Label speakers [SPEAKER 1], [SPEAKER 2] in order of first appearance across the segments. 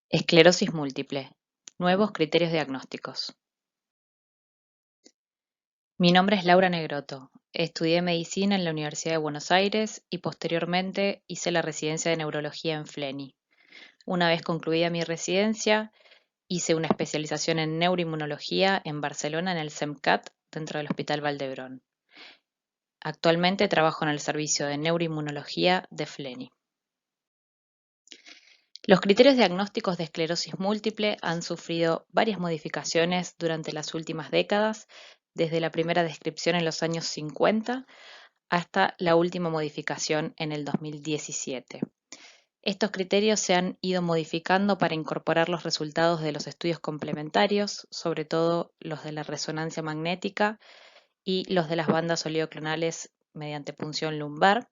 [SPEAKER 1] Esclerosis múltiple. Nuevos criterios diagnósticos. Mi nombre es Laura Negroto. Estudié medicina en la Universidad de Buenos Aires y posteriormente hice la residencia de neurología en FLENI. Una vez concluida mi residencia, hice una especialización en neuroinmunología en Barcelona en el CEMCAT dentro del Hospital Valdebrón. Actualmente trabajo en el servicio de neuroinmunología de FLENI. Los criterios diagnósticos de esclerosis múltiple han sufrido varias modificaciones durante las últimas décadas, desde la primera descripción en los años 50 hasta la última modificación en el 2017. Estos criterios se han ido modificando para incorporar los resultados de los estudios complementarios, sobre todo los de la resonancia magnética y los de las bandas oligoclonales mediante punción lumbar,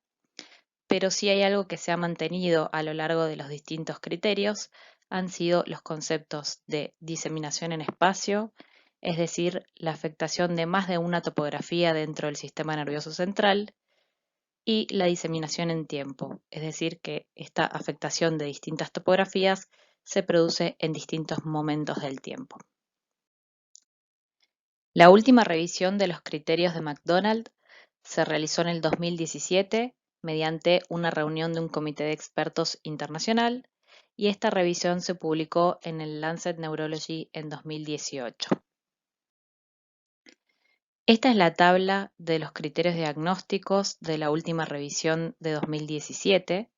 [SPEAKER 1] pero sí hay algo que se ha mantenido a lo largo de los distintos criterios, han sido los conceptos de diseminación en espacio, es decir, la afectación de más de una topografía dentro del sistema nervioso central, y la diseminación en tiempo, es decir, que esta afectación de distintas topografías se produce en distintos momentos del tiempo. La última revisión de los criterios de McDonald se realizó en el 2017 mediante una reunión de un comité de expertos internacional y esta revisión se publicó en el Lancet Neurology en 2018. Esta es la tabla de los criterios diagnósticos de la última revisión de 2017,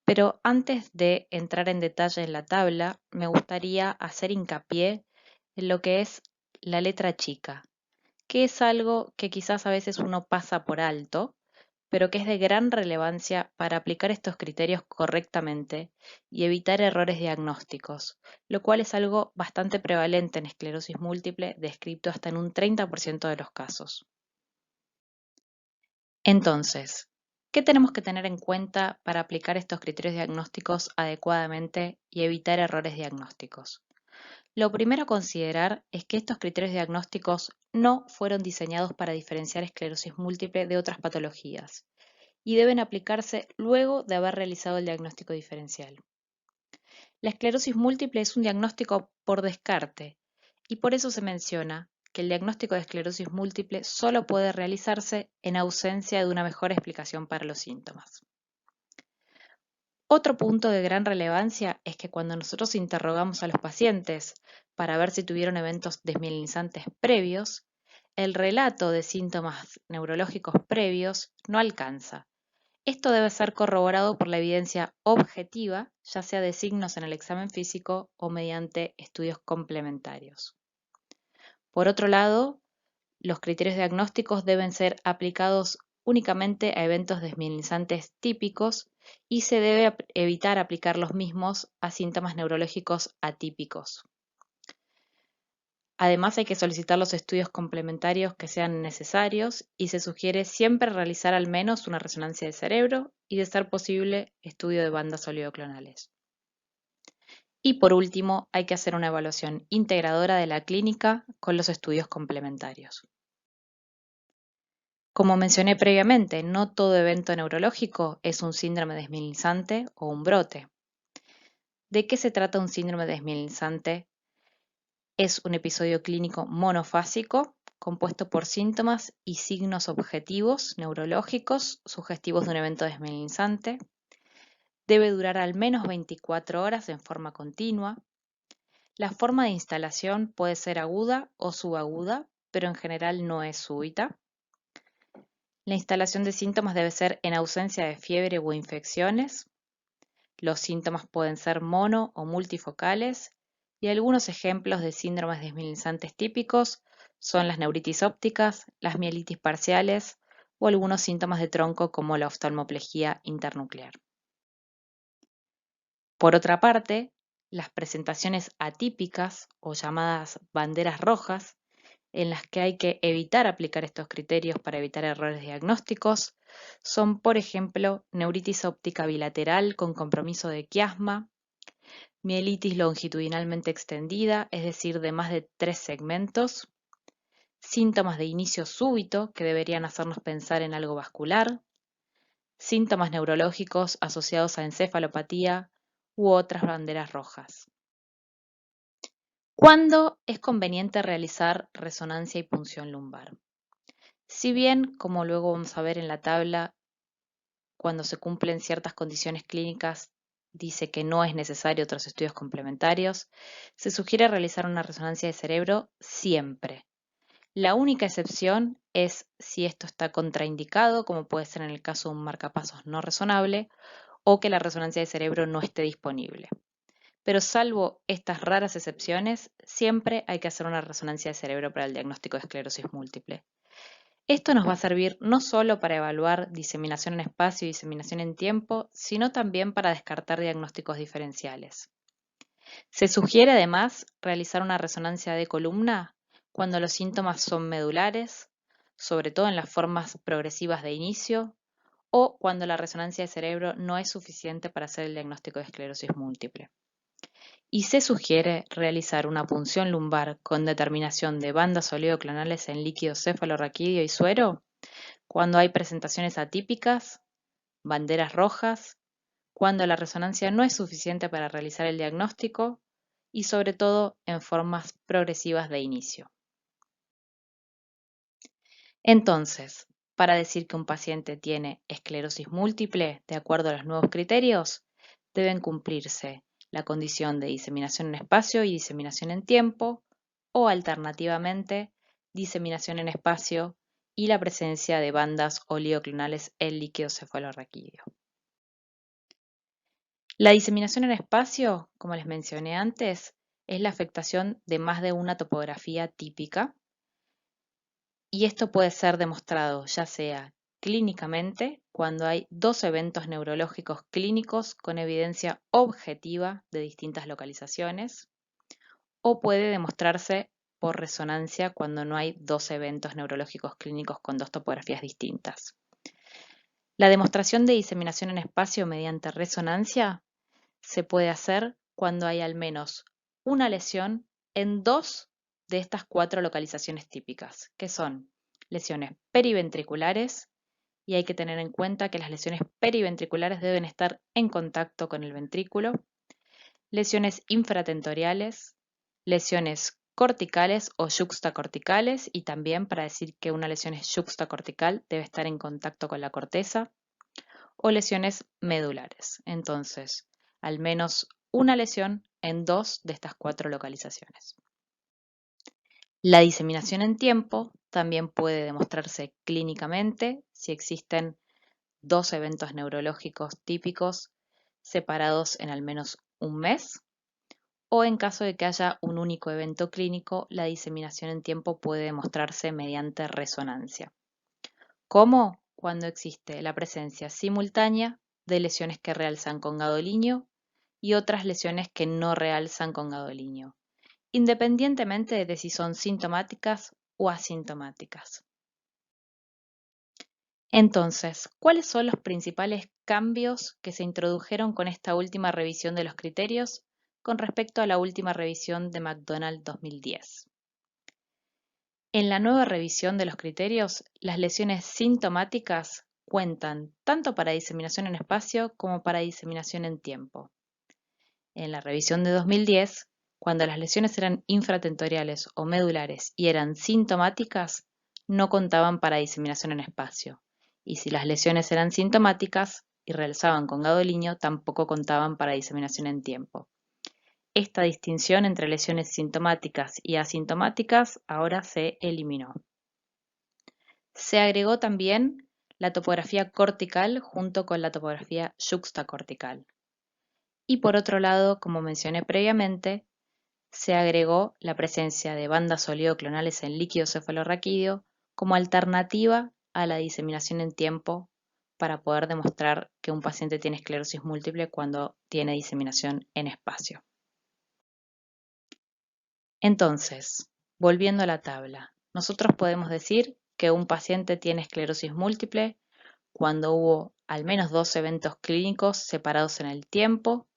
[SPEAKER 1] pero antes de entrar en detalle en la tabla, me gustaría hacer hincapié en lo que es la letra chica, que es algo que quizás a veces uno pasa por alto, pero que es de gran relevancia para aplicar estos criterios correctamente y evitar errores diagnósticos, lo cual es algo bastante prevalente en esclerosis múltiple, descrito hasta en un 30% de los casos. Entonces, ¿qué tenemos que tener en cuenta para aplicar estos criterios diagnósticos adecuadamente y evitar errores diagnósticos? Lo primero a considerar es que estos criterios diagnósticos no fueron diseñados para diferenciar esclerosis múltiple de otras patologías y deben aplicarse luego de haber realizado el diagnóstico diferencial. La esclerosis múltiple es un diagnóstico por descarte y por eso se menciona que el diagnóstico de esclerosis múltiple solo puede realizarse en ausencia de una mejor explicación para los síntomas. Otro punto de gran relevancia es que cuando nosotros interrogamos a los pacientes para ver si tuvieron eventos desmielinizantes previos, el relato de síntomas neurológicos previos no alcanza. Esto debe ser corroborado por la evidencia objetiva, ya sea de signos en el examen físico o mediante estudios complementarios. Por otro lado, los criterios diagnósticos deben ser aplicados únicamente a eventos desmielinizantes típicos y se debe evitar aplicar los mismos a síntomas neurológicos atípicos. Además, hay que solicitar los estudios complementarios que sean necesarios y se sugiere siempre realizar al menos una resonancia de cerebro y, de ser posible, estudio de bandas oligoclonales. Y por último, hay que hacer una evaluación integradora de la clínica con los estudios complementarios. Como mencioné previamente, no todo evento neurológico es un síndrome desmielinizante o un brote. ¿De qué se trata un síndrome desmielinizante? Es un episodio clínico monofásico compuesto por síntomas y signos objetivos neurológicos sugestivos de un evento desmielinizante. Debe durar al menos 24 horas en forma continua. La forma de instalación puede ser aguda o subaguda, pero en general no es súbita. La instalación de síntomas debe ser en ausencia de fiebre o infecciones. Los síntomas pueden ser mono o multifocales y algunos ejemplos de síndromes desmielinizantes típicos son las neuritis ópticas, las mielitis parciales o algunos síntomas de tronco como la oftalmoplejía internuclear. Por otra parte, las presentaciones atípicas o llamadas banderas rojas, en las que hay que evitar aplicar estos criterios para evitar errores diagnósticos, son, por ejemplo, neuritis óptica bilateral con compromiso de quiasma, mielitis longitudinalmente extendida, es decir, de más de 3 segmentos, síntomas de inicio súbito que deberían hacernos pensar en algo vascular, síntomas neurológicos asociados a encefalopatía u otras banderas rojas. ¿Cuándo es conveniente realizar resonancia y punción lumbar? Si bien, como luego vamos a ver en la tabla, cuando se cumplen ciertas condiciones clínicas, dice que no es necesario otros estudios complementarios, se sugiere realizar una resonancia de cerebro siempre. La única excepción es si esto está contraindicado, como puede ser en el caso de un marcapasos no resonable, o que la resonancia de cerebro no esté disponible. Pero salvo estas raras excepciones, siempre hay que hacer una resonancia de cerebro para el diagnóstico de esclerosis múltiple. Esto nos va a servir no solo para evaluar diseminación en espacio y diseminación en tiempo, sino también para descartar diagnósticos diferenciales. Se sugiere además realizar una resonancia de columna cuando los síntomas son medulares, sobre todo en las formas progresivas de inicio, o cuando la resonancia de cerebro no es suficiente para hacer el diagnóstico de esclerosis múltiple. Y se sugiere realizar una punción lumbar con determinación de bandas oleoclonales en líquido cefalorraquídeo y suero cuando hay presentaciones atípicas, banderas rojas, cuando la resonancia no es suficiente para realizar el diagnóstico y sobre todo en formas progresivas de inicio. Entonces, para decir que un paciente tiene esclerosis múltiple, de acuerdo a los nuevos criterios, deben cumplirse la condición de diseminación en espacio y diseminación en tiempo, o alternativamente, diseminación en espacio y la presencia de bandas oleoclonales en líquido cefalorraquídeo. La diseminación en espacio, como les mencioné antes, es la afectación de más de una topografía típica, y esto puede ser demostrado ya sea clínicamente, cuando hay dos eventos neurológicos clínicos con evidencia objetiva de distintas localizaciones, o puede demostrarse por resonancia cuando no hay dos eventos neurológicos clínicos con dos topografías distintas. La demostración de diseminación en espacio mediante resonancia se puede hacer cuando hay al menos una lesión en dos de estas cuatro localizaciones típicas, que son lesiones periventriculares, y hay que tener en cuenta que las lesiones periventriculares deben estar en contacto con el ventrículo, lesiones infratentoriales, lesiones corticales o yuxtacorticales, y también para decir que una lesión es yuxtacortical debe estar en contacto con la corteza, o lesiones medulares. Entonces, al menos una lesión en dos de estas cuatro localizaciones. La diseminación en tiempo también puede demostrarse clínicamente si existen dos eventos neurológicos típicos separados en al menos un mes, o en caso de que haya un único evento clínico, la diseminación en tiempo puede demostrarse mediante resonancia. ¿Cómo? Cuando existe la presencia simultánea de lesiones que realzan con gadolinio y otras lesiones que no realzan con gadolinio, independientemente de si son sintomáticas o asintomáticas. Entonces, ¿cuáles son los principales cambios que se introdujeron con esta última revisión de los criterios con respecto a la última revisión de McDonald 2010? En la nueva revisión de los criterios, las lesiones sintomáticas cuentan tanto para diseminación en espacio como para diseminación en tiempo. En la revisión de 2010, cuando las lesiones eran infratentoriales o medulares y eran sintomáticas, no contaban para diseminación en espacio, y si las lesiones eran sintomáticas y realizaban con gadolinio, tampoco contaban para diseminación en tiempo. Esta distinción entre lesiones sintomáticas y asintomáticas ahora se eliminó. Se agregó también la topografía cortical junto con la topografía yuxtacortical. Y por otro lado, como mencioné previamente, se agregó la presencia de bandas oleoclonales en líquido cefalorraquídeo como alternativa a la diseminación en tiempo para poder demostrar que un paciente tiene esclerosis múltiple cuando tiene diseminación en espacio. Entonces, volviendo a la tabla, nosotros podemos decir que un paciente tiene esclerosis múltiple cuando hubo al menos dos eventos clínicos separados en el tiempo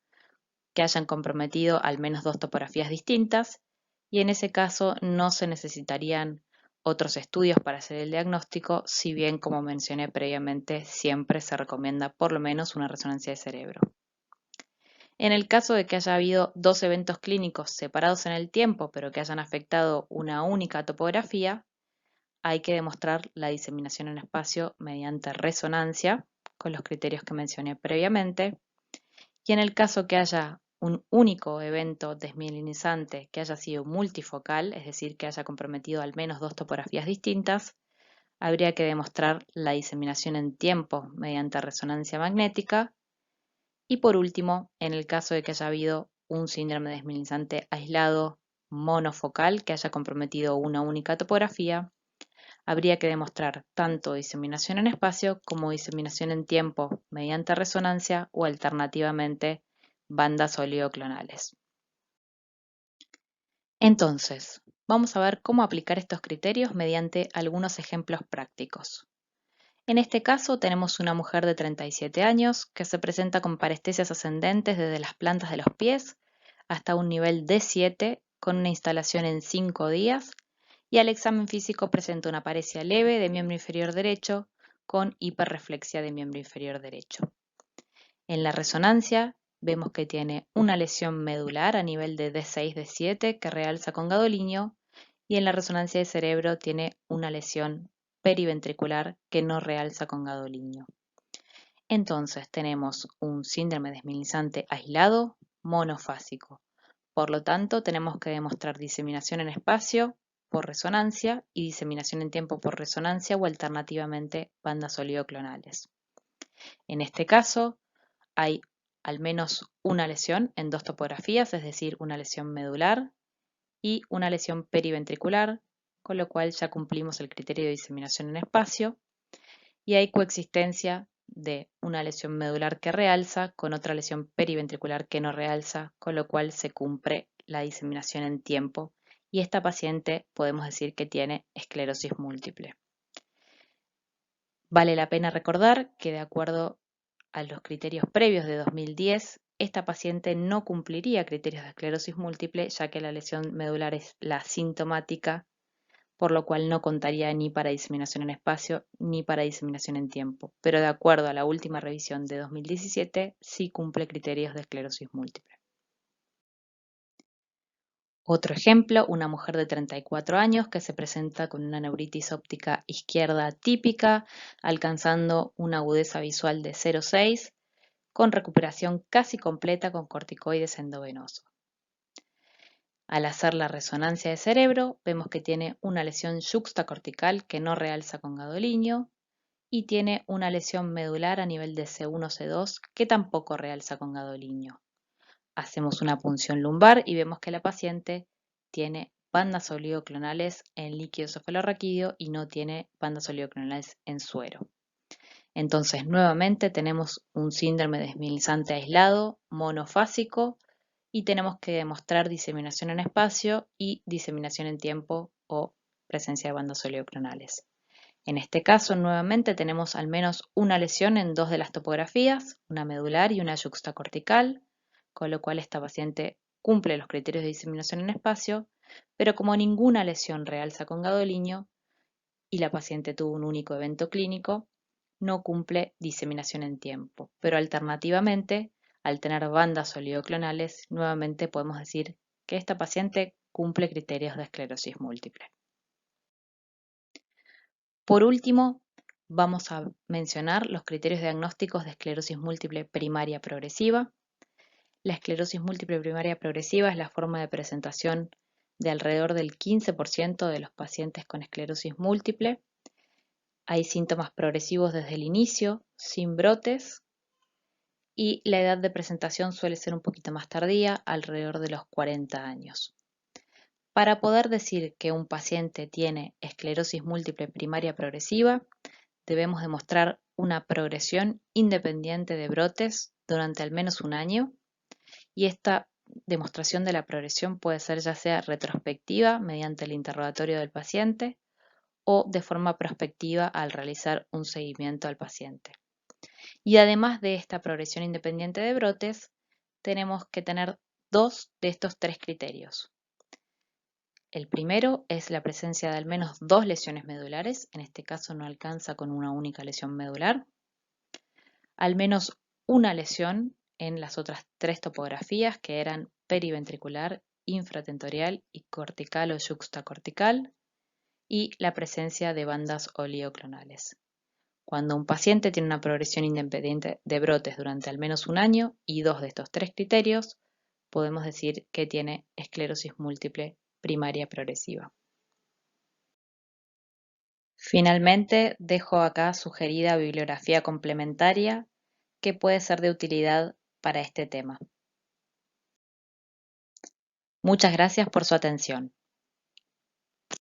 [SPEAKER 1] que hayan comprometido al menos dos topografías distintas, y en ese caso no se necesitarían otros estudios para hacer el diagnóstico, si bien, como mencioné previamente, siempre se recomienda por lo menos una resonancia de cerebro. En el caso de que haya habido dos eventos clínicos separados en el tiempo, pero que hayan afectado una única topografía, hay que demostrar la diseminación en espacio mediante resonancia, con los criterios que mencioné previamente. Y en el caso que haya un único evento desmielinizante que haya sido multifocal, es decir, que haya comprometido al menos dos topografías distintas, habría que demostrar la diseminación en tiempo mediante resonancia magnética. Y por último, en el caso de que haya habido un síndrome desmielinizante aislado monofocal que haya comprometido una única topografía, habría que demostrar tanto diseminación en espacio como diseminación en tiempo mediante resonancia o alternativamente bandas oleoclonales. Entonces, vamos a ver cómo aplicar estos criterios mediante algunos ejemplos prácticos. En este caso tenemos una mujer de 37 años que se presenta con parestesias ascendentes desde las plantas de los pies hasta un nivel D7 con una instalación en 5 días y al examen físico presenta una paresia leve de miembro inferior derecho con hiperreflexia de miembro inferior derecho. En la resonancia vemos que tiene una lesión medular a nivel de D6-D7 que realza con gadolinio y en la resonancia de cerebro tiene una lesión periventricular que no realza con gadolinio. Entonces tenemos un síndrome desmielinizante aislado monofásico. Por lo tanto, tenemos que demostrar diseminación en espacio por resonancia y diseminación en tiempo por resonancia o alternativamente bandas oleoclonales. En este caso, hay al menos una lesión en dos topografías, es decir, una lesión medular y una lesión periventricular, con lo cual ya cumplimos el criterio de diseminación en espacio, y hay coexistencia de una lesión medular que realza con otra lesión periventricular que no realza, con lo cual se cumple la diseminación en tiempo, y esta paciente podemos decir que tiene esclerosis múltiple. Vale la pena recordar que de acuerdo a los criterios previos de 2010, esta paciente no cumpliría criterios de esclerosis múltiple, ya que la lesión medular es la sintomática, por lo cual no contaría ni para diseminación en espacio ni para diseminación en tiempo. Pero de acuerdo a la última revisión de 2017, sí cumple criterios de esclerosis múltiple. Otro ejemplo, una mujer de 34 años que se presenta con una neuritis óptica izquierda típica, alcanzando una agudeza visual de 0,6, con recuperación casi completa con corticoides endovenosos. Al hacer la resonancia de cerebro, vemos que tiene una lesión yuxtacortical que no realza con gadolinio y tiene una lesión medular a nivel de C1-C2 que tampoco realza con gadolinio. Hacemos una punción lumbar y vemos que la paciente tiene bandas oligoclonales en líquido cefalorraquídeo y no tiene bandas oligoclonales en suero. Entonces, nuevamente tenemos un síndrome desmielinizante aislado, monofásico, y tenemos que demostrar diseminación en espacio y diseminación en tiempo o presencia de bandas oligoclonales. En este caso, nuevamente tenemos al menos una lesión en dos de las topografías, una medular y una yuxtacortical, con lo cual esta paciente cumple los criterios de diseminación en espacio, pero como ninguna lesión realza con gadolinio y la paciente tuvo un único evento clínico, no cumple diseminación en tiempo. Pero alternativamente, al tener bandas oligoclonales, nuevamente podemos decir que esta paciente cumple criterios de esclerosis múltiple. Por último, vamos a mencionar los criterios diagnósticos de esclerosis múltiple primaria progresiva. La esclerosis múltiple primaria progresiva es la forma de presentación de alrededor del 15% de los pacientes con esclerosis múltiple. Hay síntomas progresivos desde el inicio, sin brotes, y la edad de presentación suele ser un poquito más tardía, alrededor de los 40 años. Para poder decir que un paciente tiene esclerosis múltiple primaria progresiva, debemos demostrar una progresión independiente de brotes durante al menos un año, y esta demostración de la progresión puede ser ya sea retrospectiva mediante el interrogatorio del paciente o de forma prospectiva al realizar un seguimiento al paciente. Y además de esta progresión independiente de brotes, tenemos que tener dos de estos tres criterios. El primero es la presencia de al menos dos lesiones medulares, en este caso no alcanza con una única lesión medular, al menos una lesión en las otras tres topografías que eran periventricular, infratentorial y cortical o yuxtacortical, y la presencia de bandas oleoclonales. Cuando un paciente tiene una progresión independiente de brotes durante al menos un año y dos de estos tres criterios, podemos decir que tiene esclerosis múltiple primaria progresiva. Finalmente, dejo acá sugerida bibliografía complementaria que puede ser de utilidad para este tema. Muchas gracias por su atención.